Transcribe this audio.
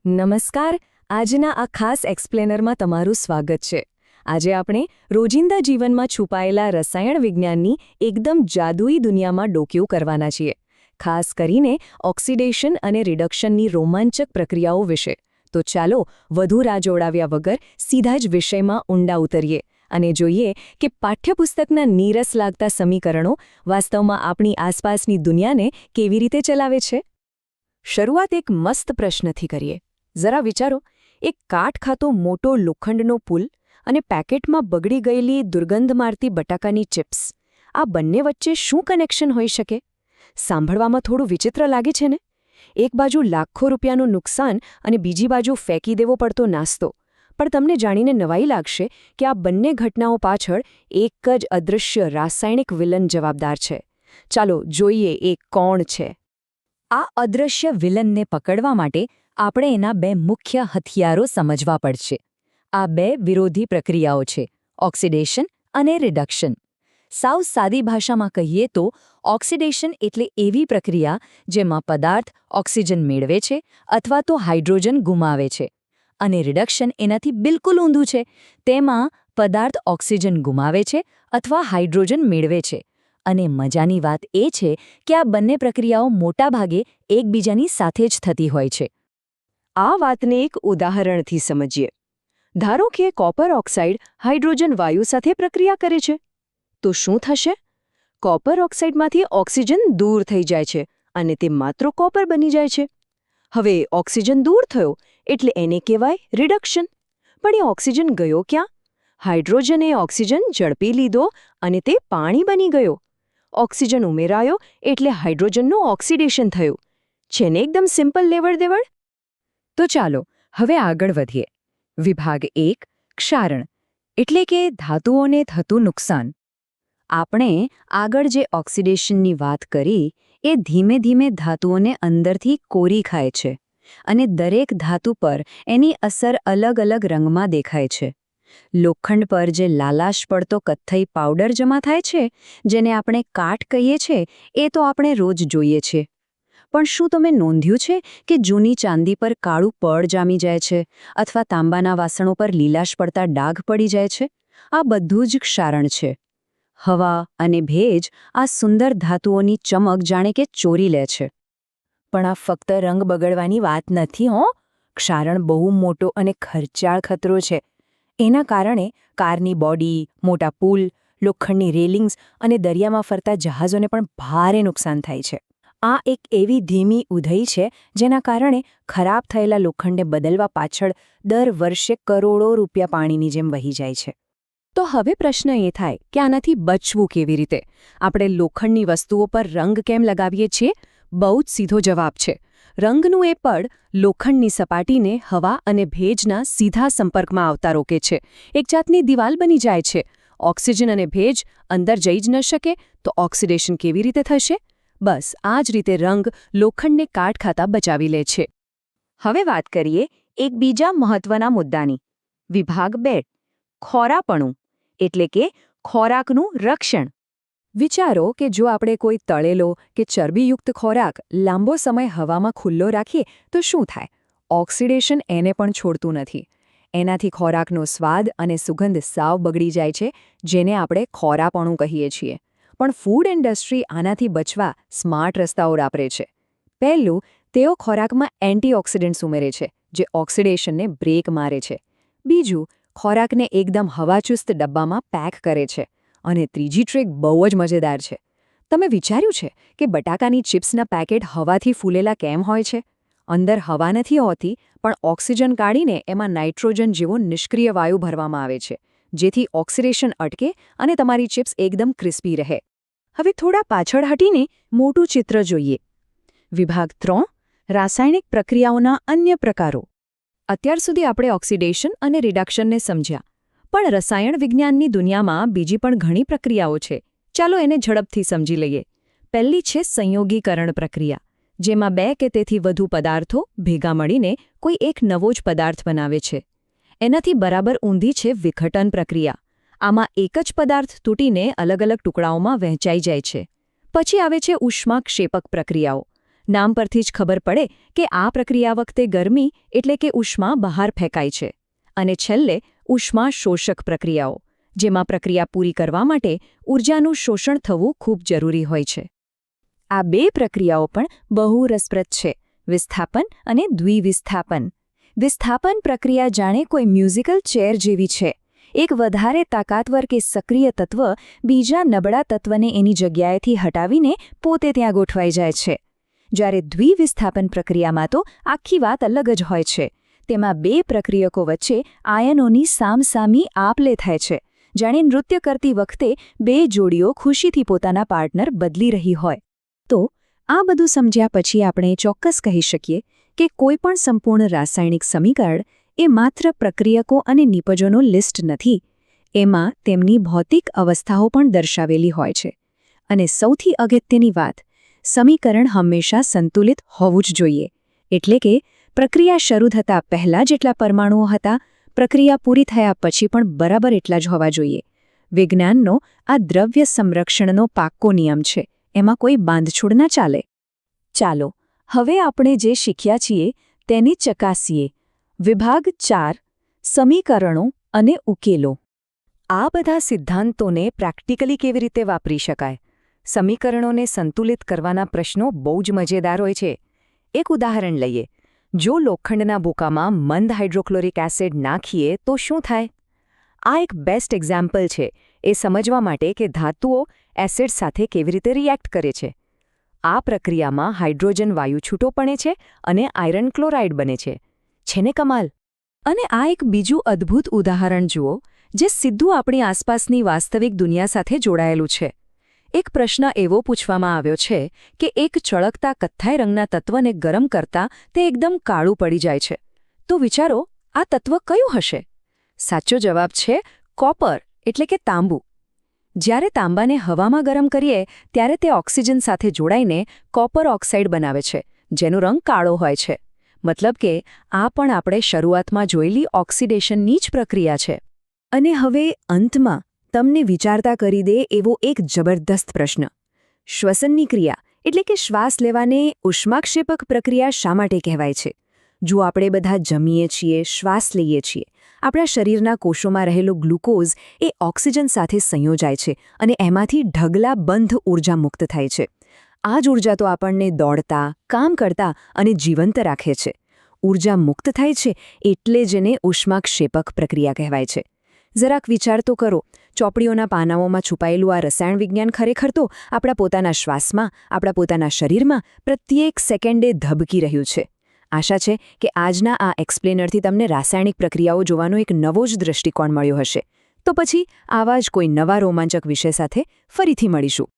નમસ્કાર. આજના આ ખાસ એક્સપ્લેનરમાં તમારું સ્વાગત છે. આજે આપણે રોજિંદા જીવનમાં છુપાયેલા રસાયણ વિજ્ઞાનની એકદમ જાદુઈ દુનિયામાં ડોકિયું કરવાના છીએ. ખાસ કરીને ઓક્સિડેશન અને રિડક્શનની રોમાંચક પ્રક્રિયાઓ વિશે. તો ચાલો વધુ રાહ જોડાવ્યા વગર સીધા જ વિષયમાં ઊંડા ઉતરીએ અને જોઈએ કે પાઠ્યપુસ્તકના નીરસ લાગતા સમીકરણો વાસ્તવમાં આપણી આસપાસની દુનિયાને કેવી રીતે ચલાવે છે. શરૂઆત એક મસ્ત પ્રશ્નથી કરીએ. જરા વિચારો, એક કાટ ખાતો મોટો લોખંડનો પુલ અને પેકેટમાં બગડી ગયેલી દુર્ગંધ મારતી બટાકાની ચિપ્સ. આ બંને વચ્ચે શું કનેક્શન હોઈ શકે? સાંભળવામાં થોડું વિચિત્ર લાગે છે ને? એક બાજુ લાખો રૂપિયાનું નુકસાન અને બીજી બાજુ ફેંકી દેવો પડતો નાસ્તો. પણ તમને જાણીને નવાઈ લાગશે કે આ બંને ઘટનાઓ પાછળ એક જ અદૃશ્ય રાસાયણિક વિલન જવાબદાર છે. ચાલો જોઈએ એ કોણ છે. આ અદૃશ્ય વિલનને પકડવા માટે આપણે એના બે મુખ્ય હથિયારો સમજવા પડશે. આ બે વિરોધી પ્રક્રિયાઓ છે, ઓક્સિડેશન અને રિડક્શન. સાવ સાદી ભાષામાં કહીએ તો ઓક્સિડેશન એટલે એવી પ્રક્રિયા જેમાં પદાર્થ ઓક્સિજન મેળવે છે અથવા તો હાઇડ્રોજન ગુમાવે છે. અને રિડક્શન એનાથી બિલકુલ ઊંધું છે. તેમાં પદાર્થ ઓક્સિજન ગુમાવે છે અથવા હાઇડ્રોજન મેળવે છે. અને મજાની વાત એ છે કે આ બંને પ્રક્રિયાઓ મોટાભાગે એકબીજાની સાથે જ થતી હોય છે. આ વાતને એક ઉદાહરણથી સમજીએ. ધારો કે કોપર ઓક્સાઇડ હાઇડ્રોજન વાયુ સાથે પ્રક્રિયા કરે છે. તો શું થશે? કોપર ઓક્સાઇડમાંથી ઓક્સિજન દૂર થઈ જાય છે અને તે માત્ર કોપર બની જાય છે. હવે ઓક્સિજન દૂર થયો એટલે એને કહેવાય રિડક્શન. પણ એ ઓક્સિજન ગયો ક્યાં? હાઇડ્રોજને ઓક્સિજન ઝડપી લીધો અને તે પાણી બની ગયો. ઓક્સિજન ઉમેરાયો એટલે હાઇડ્રોજનનું ઓક્સિડેશન થયું. છે ને એકદમ સિમ્પલ લેવડ-દેવડ? તો ચાલો હવે આગળ વધીએ. વિભાગ 1, ક્ષારણ, એટલે કે ધાતુઓને થતું નુકસાન. આપણે આગળ જે ઓક્સિડેશનની વાત કરી એ ધીમે ધીમે ધાતુઓને અંદરથી કોરી ખાય છે અને દરેક ધાતુ પર એની અસર અલગ અલગ રંગમાં દેખાય છે. લોખંડ પર જે લાલાશ પડતો કથ્થઈ પાવડર જમા થાય છે, જેને આપણે કાટ કહીએ છીએ, એ તો આપણે રોજ જોઈએ છીએ. પણ શું તમે નોંધ્યું છે કે જૂની ચાંદી પર કાળું પડ જામી જાય છે અથવા તાંબાના વાસણો પર લીલાશ પડતા ડાઘ પડી જાય છે? આ બધું જ ક્ષારણ છે. હવા અને ભેજ આ સુંદર ધાતુઓની ચમક જાણે કે ચોરી લે છે. પણ આ ફક્ત રંગ બગડવાની વાત નથી હો. ક્ષારણ બહુ મોટો અને ખર્ચાળ ખતરો છે. એના કારણે કારની બોડી, મોટા પુલ, લોખંડની રેલિંગ્સ અને દરિયામાં ફરતા જહાજોને પણ ભારે નુકસાન થાય છે. આ એક એવી ધીમી ઉધઈ છે જેના કારણે ખરાબ થયેલા લોખંડને બદલવા પાછળ દર વર્ષે કરોડો રૂપિયા પાણીની જેમ વહી જાય છે. તો હવે પ્રશ્ન એ થાય કે આનાથી બચવું કેવી રીતે? આપણે લોખંડની વસ્તુઓ પર રંગ કેમ લગાવીએ છીએ? બહુ જ સીધો જવાબ છે. રંગનું એ પડ લોખંડની સપાટીને હવા અને ભેજના સીધા સંપર્કમાં આવતા રોકે છે. એક જાતની દિવાલ બની જાય છે. ઓક્સિજન અને ભેજ અંદર જઈ જ ન શકે તો ઓક્સિડેશન કેવી રીતે થશે? બસ આ જ રીતે રંગ લોખંડને કાટ ખાતા બચાવી લે છે. હવે વાત કરીએ એક બીજા મહત્વના મુદ્દાની. વિભાગ 2, ખોરાપણું, એટલે કે ખોરાકનું રક્ષણ. વિચારો કે જો આપણે કોઈ તળેલો કે ચરબીયુક્ત ખોરાક લાંબો સમય હવામાં ખુલ્લો રાખીએ તો શું થાય? ઓક્સિડેશન એને પણ છોડતું નથી. એનાથી ખોરાકનો સ્વાદ અને સુગંધ સાવ બગડી જાય છે, જેને આપણે ખોરાપણું કહીએ છીએ. પણ ફૂડ ઇન્ડસ્ટ્રી આનાથી બચવા સ્માર્ટ રસ્તાઓ વાપરે છે. પહેલું, તેઓ ખોરાકમાં એન્ટીઓક્સિડન્ટ્સ ઉમેરે છે, જે ઓક્સિડેશનને બ્રેક મારે છે. બીજું, ખોરાકને એકદમ હવાચુસ્ત ડબ્બામાં પેક કરે છે. અને ત્રીજી ટ્રીક બહુ જ મજેદાર છે. તમે વિચાર્યું છે કે બટાકાની ચિપ્સના પેકેટ હવાથી ફૂલેલા કેમ હોય છે? અંદર હવા નથી હોતી, પણ ઓક્સિજન કાઢીને એમાં નાઇટ્રોજન જેવો નિષ્ક્રિય વાયુ ભરવામાં આવે છે, જેથી ઓક્સિડેશન અટકે અને તમારી ચિપ્સ એકદમ ક્રિસ્પી રહે. હવે થોડા પાછળ હટીને મોટું ચિત્ર જોઈએ. વિભાગ 3, રાસાયણિક પ્રક્રિયાઓના અન્ય પ્રકારો. અત્યાર સુધી આપણે ઓક્સિડેશન અને રિડક્શનને સમજ્યા. પણ રસાયણ વિજ્ઞાનની દુનિયામાં બીજી પણ ઘણી પ્રક્રિયાઓ છે. ચાલો એને ઝડપથી સમજી લઈએ. પહેલી છે સંયોગીકરણ પ્રક્રિયા, જેમાં 2 કે તેથી વધુ પદાર્થો ભેગા મળીને કોઈ એક નવો જ પદાર્થ બનાવે છે. એનાથી બરાબર ઊંધી છે વિઘટન પ્રક્રિયા. આમાં એક જ પદાર્થ તૂટીને અલગ અલગ ટુકડાઓમાં વહેંચાઈ જાય છે. પછી આવે છે ઉષ્માક્ષેપક પ્રક્રિયાઓ. નામ પરથી જ ખબર પડે કે આ પ્રક્રિયા વખતે ગરમી એટલે કે ઉષ્મા બહાર ફેંકાય છે અને છેલ્લે ઉષ્મા શોષક પ્રક્રિયાઓ, જેમાં પ્રક્રિયા પૂરી કરવા માટે ઊર્જાનું શોષણ થવું ખૂબ જરૂરી હોય છે. આ બે પ્રક્રિયાઓ પણ બહુ રસપ્રદ છે, વિસ્થાપન અને દ્વિવિસ્થાપન. વિસ્થાપન પ્રક્રિયા જાણે કોઈ મ્યુઝિકલ ચેર જેવી છે. એક વધારે તાકાતવર કે સક્રિય તત્વ બીજા નબળા તત્વને એની જગ્યાએથી હટાવીને પોતે ત્યાં ગોઠવાઈ જાય છે. જ્યારે દ્વિવિસ્થાપન પ્રક્રિયામાં તો આખી વાત અલગ જ હોય છે. તેમાં બે પ્રક્રિયકો વચ્ચે આયનોની સામસામી આપ-લે થાય છે, જાણે નૃત્ય કરતી વખતે બે જોડીઓ ખુશીથી પોતાના પાર્ટનર બદલી રહી હોય. તો આ બધું સમજ્યા પછી આપણે ચોક્કસ કહી શકીએ કે કોઈપણ સંપૂર્ણ રાસાયણિક સમીકરણ એ માત્ર પ્રક્રિયકો અને નિપજોનો લિસ્ટ નથી. એમાં તેમની ભૌતિક અવસ્થાઓ પણ દર્શાવેલી હોય છે. અને સૌથી અગત્યની વાત, સમીકરણ હંમેશા સંતુલિત હોવું જ જોઈએ. એટલે કે પ્રક્રિયા શરૂ થતાં પહેલાં જેટલા પરમાણુઓ હતા, પ્રક્રિયા પૂરી થયા પછી પણ બરાબર એટલા જ હોવા જોઈએ. વિજ્ઞાનનો આ દ્રવ્ય સંરક્ષણનો પાક્કો નિયમ છે. એમાં કોઈ બાંધછોડ ના ચાલે. ચાલો હવે આપણે જે શીખ્યા છીએ તેની ચકાસીએ. વિભાગ 4, સમીકરણો અને ઉકેલો. આ બધા સિદ્ધાંતોને પ્રેક્ટિકલી કેવી રીતે વાપરી શકાય? સમીકરણોને સંતુલિત કરવાના પ્રશ્નો બહુ જ મજેદાર હોય છે. એક ઉદાહરણ લઈએ. જો લોખંડના ભૂકામાં મંદ હાઇડ્રોક્લોરિક એસિડ નાખીએ તો શું થાય? આ એક બેસ્ટ એક્ઝામ્પલ છે એ સમજવા માટે કે ધાતુઓ એસિડ સાથે કેવી રીતે રિએક્ટ કરે છે. આ પ્રક્રિયામાં હાઇડ્રોજન વાયુ છૂટો પડે છે અને આયરન ક્લોરાઇડ બને છે. છે ને કમાલ? અને આ એક બીજું અદ્ભુત ઉદાહરણ જુઓ, જે સીધું આપણી આસપાસની વાસ્તવિક દુનિયા સાથે જોડાયેલું છે. એક પ્રશ્ન એવો પૂછવામાં આવ્યો છે કે એક ચળકતા કથ્થાઈ રંગના તત્વને ગરમ કરતાં તે એકદમ કાળું પડી જાય છે. તો વિચારો, આ તત્વ કયું હશે? સાચો જવાબ છે કોપર, એટલે કે તાંબુ. જ્યારે તાંબાને હવામાં ગરમ કરીએ ત્યારે તે ઓક્સિજન સાથે જોડાઈને કોપર ઓક્સાઇડ બનાવે છે, જેનો રંગ કાળો હોય છે. મતલબ કે આ પણ આપણે શરૂઆતમાં જોયેલી ઓક્સિડેશનની જ પ્રક્રિયા છે. અને હવે અંતમાં તમને વિચારતા કરી દે એવો એક જબરદસ્ત પ્રશ્ન. શ્વસનની ક્રિયા એટલે કે શ્વાસ લેવાને ઉષ્માક્ષેપક પ્રક્રિયા શા માટે કહેવાય છે? જો આપણે બધા જમીએ છીએ, શ્વાસ લઈએ છીએ, આપણા શરીરના કોષોમાં રહેલો ગ્લુકોઝ એ ઓક્સિજન સાથે સંયોજાય છે અને એમાંથી ઢગલાબંધ ઊર્જા મુક્ત થાય છે. આ જ ઊર્જા તો આપણને દોડતા, કામ કરતા અને જીવંત રાખે છે. ઊર્જા મુક્ત થાય છે એટલે જ એને ઉષ્માક્ષેપક પ્રક્રિયા કહેવાય છે. જરાક વિચાર તો કરો, ચોપડીઓના પાનાઓમાં છુપાયેલું આ રસાયણ વિજ્ઞાન ખરેખર તો આપણા પોતાના શ્વાસમાં, આપણા પોતાના શરીરમાં પ્રત્યેક સેકન્ડે ધબકી રહ્યું છે. આશા છે કે આજના આ એક્સપ્લેનરથી તમને રાસાયણિક પ્રક્રિયાઓ જોવાનો એક નવો જ દૃષ્ટિકોણ મળ્યો હશે. તો પછી આવા જ કોઈ નવા રોમાંચક વિષય સાથે ફરીથી મળીશું.